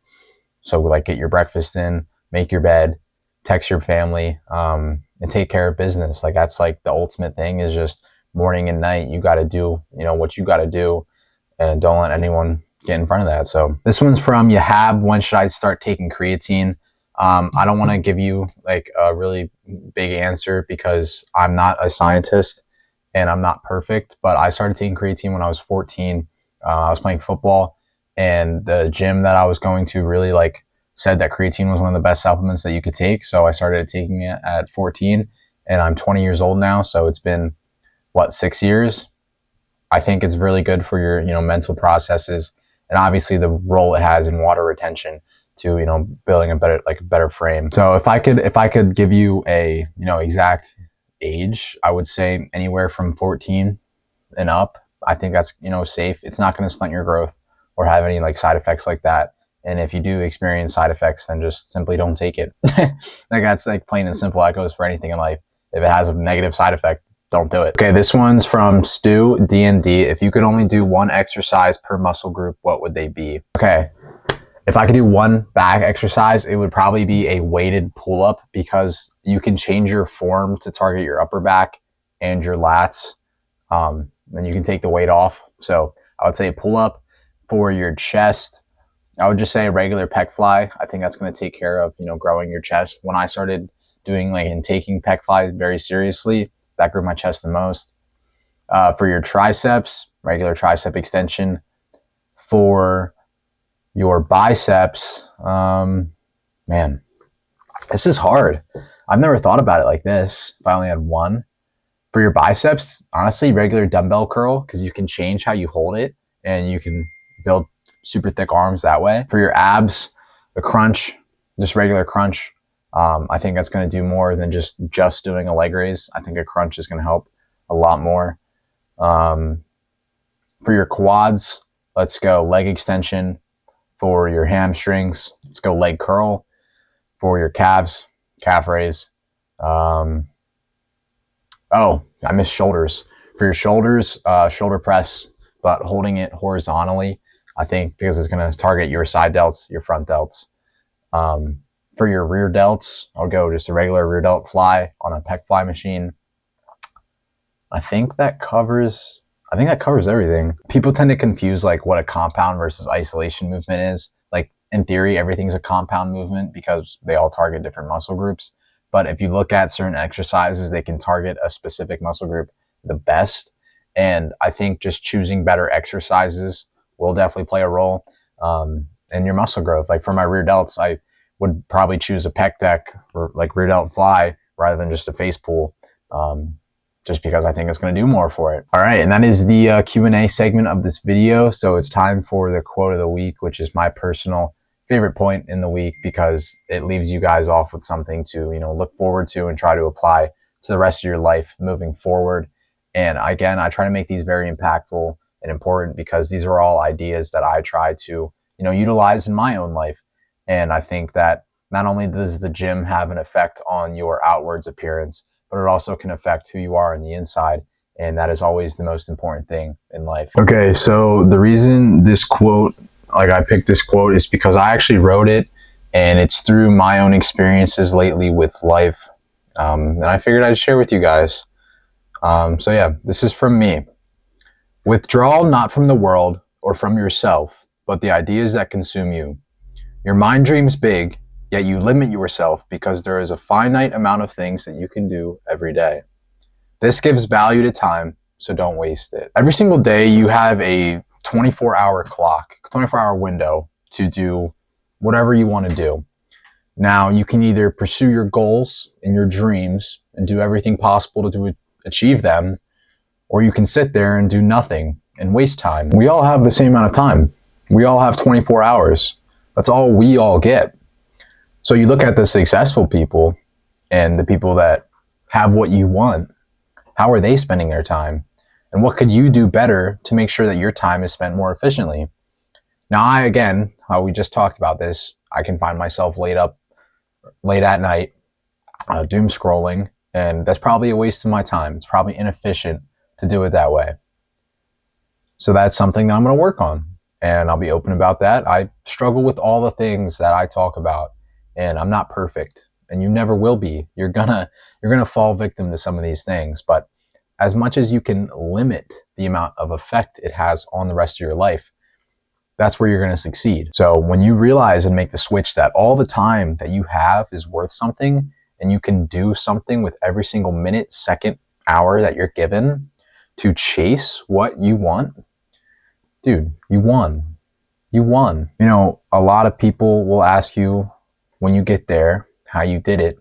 So like, get your breakfast in, make your bed, text your family, and take care of business. Like, that's like the ultimate thing, is just morning and night, you got to do, you know, what you got to do, and don't let anyone get in front of that. So this one's from Yahab. When should I start taking creatine? I don't want to give you like a really big answer because I'm not a scientist and I'm not perfect, but I started taking creatine when I was 14. I was playing football, and the gym that I was going to really like said that creatine was one of the best supplements that you could take. So I started taking it at 14, and I'm 20 years old now. So it's been, what, 6 years? I think it's really good for your, you know, mental processes, and obviously the role it has in water retention to, you know, building a better frame. So if I could give you a, you know, exact age, I would say anywhere from 14 and up. I think that's, you know, safe. It's not going to stunt your growth or have any like side effects like that. And if you do experience side effects, then just simply don't take it. Like, that's like plain and simple. That goes for anything in life. If it has a negative side effect, don't do it. Okay, this one's from Stu D&D. If you could only do one exercise per muscle group, what would they be? Okay, if I could do one back exercise, it would probably be a weighted pull-up, because you can change your form to target your upper back and your lats. Then you can take the weight off. So I would say pull-up. For your chest, I would just say a regular pec fly. I think that's going to take care of, you know, growing your chest. When I started doing like and taking pec fly very seriously, that grew my chest the most. For your triceps, regular tricep extension. For your biceps, man, this is hard. I've never thought about it like this. If I only had one. For your biceps, honestly, regular dumbbell curl, because you can change how you hold it and you can build super thick arms that way. For your abs, a crunch, just regular crunch. I think that's going to do more than just doing a leg raise. I think a crunch is going to help a lot more. For your quads, let's go leg extension. For your hamstrings, let's go leg curl. For your calves, calf raise. Oh, I missed shoulders. For your shoulders, shoulder press, but holding it horizontally, I think, because it's going to target your side delts, your front delts. For your rear delts, I'll go just a regular rear delt fly on a pec fly machine. I think that covers everything. People tend to confuse like what a compound versus isolation movement is. Like, in theory, everything's a compound movement because they all target different muscle groups. But if you look at certain exercises, they can target a specific muscle group the best. And I think just choosing better exercises will definitely play a role in your muscle growth. Like, for my rear delts, I would probably choose a pec deck or like rear delt fly rather than just a face pull. just because I think it's going to do more for it. All right, and that is the Q&A segment of this video. So it's time for the quote of the week, which is my personal favorite point in the week because it leaves you guys off with something to, look forward to and try to apply to the rest of your life moving forward. And again, I try to make these very impactful and important because these are all ideas that I try to, utilize in my own life. And I think that not only does the gym have an effect on your outwards appearance, but it also can affect who you are on the inside. And that is always the most important thing in life. Okay, so the reason this quote, I picked this quote is because I actually wrote it, and it's through my own experiences lately with life. And I figured I'd share with you guys. So yeah, this is from me. Withdraw not from the world or from yourself, but the ideas that consume you. Your mind dreams big, yet you limit yourself because there is a finite amount of things that you can do every day. This gives value to time, so don't waste it. Every single day you have a 24-hour clock, 24-hour window to do whatever you want to do. Now, you can either pursue your goals and your dreams and do everything possible to achieve them, or you can sit there and do nothing and waste time. We all have the same amount of time. We all have 24 hours. That's all we all get. So you look at the successful people and the people that have what you want. How are they spending their time? And what could you do better to make sure that your time is spent more efficiently? Now, how we just talked about this, I can find myself late at night, doom scrolling, and that's probably a waste of my time. It's probably inefficient to do it that way. So that's something that I'm going to work on, and I'll be open about that. I struggle with all the things that I talk about, and I'm not perfect, and you never will be. You're gonna fall victim to some of these things, but as much as you can limit the amount of effect it has on the rest of your life, that's where you're going to succeed. So when you realize and make the switch that all the time that you have is worth something, and you can do something with every single minute, second, hour that you're given to chase what you want, dude, you won. You won. A lot of people will ask you when you get there how you did it,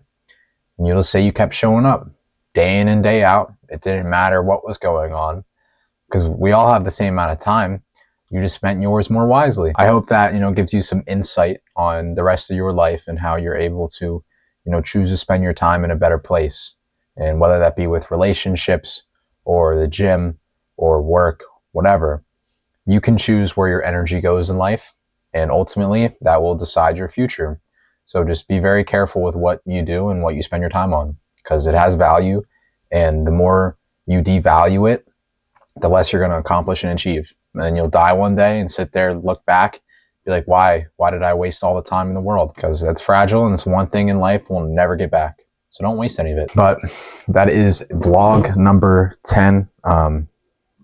and you'll say you kept showing up day in and day out. It didn't matter what was going on because we all have the same amount of time. You just spent yours more wisely. I hope that, gives you some insight on the rest of your life and how you're able to, choose to spend your time in a better place. And whether that be with relationships or the gym or work, whatever, you can choose where your energy goes in life. And ultimately, that will decide your future. So just be very careful with what you do and what you spend your time on because it has value. And the more you devalue it, the less you're going to accomplish and achieve. And then you'll die one day and sit there, look back, be like, why did I waste all the time in the world? Because that's fragile, and it's one thing in life we'll never get back. So don't waste any of it. But that is vlog number 10. 10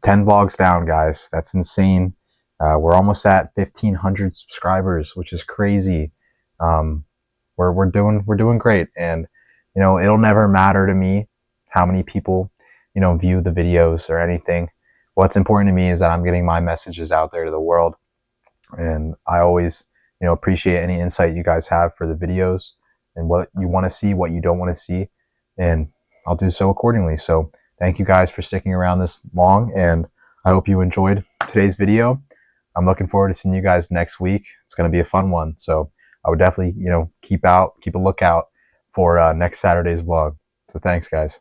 vlogs down, guys. That's insane. We're almost at 1,500 subscribers, which is crazy. We're doing great. And, it'll never matter to me how many people, view the videos or anything. What's important to me is that I'm getting my messages out there to the world. And I always, appreciate any insight you guys have for the videos and what you want to see, what you don't want to see. And I'll do so accordingly. So thank you guys for sticking around this long. And I hope you enjoyed today's video. I'm looking forward to seeing you guys next week. It's going to be a fun one. So I would definitely, keep a lookout for next Saturday's vlog. So thanks, guys.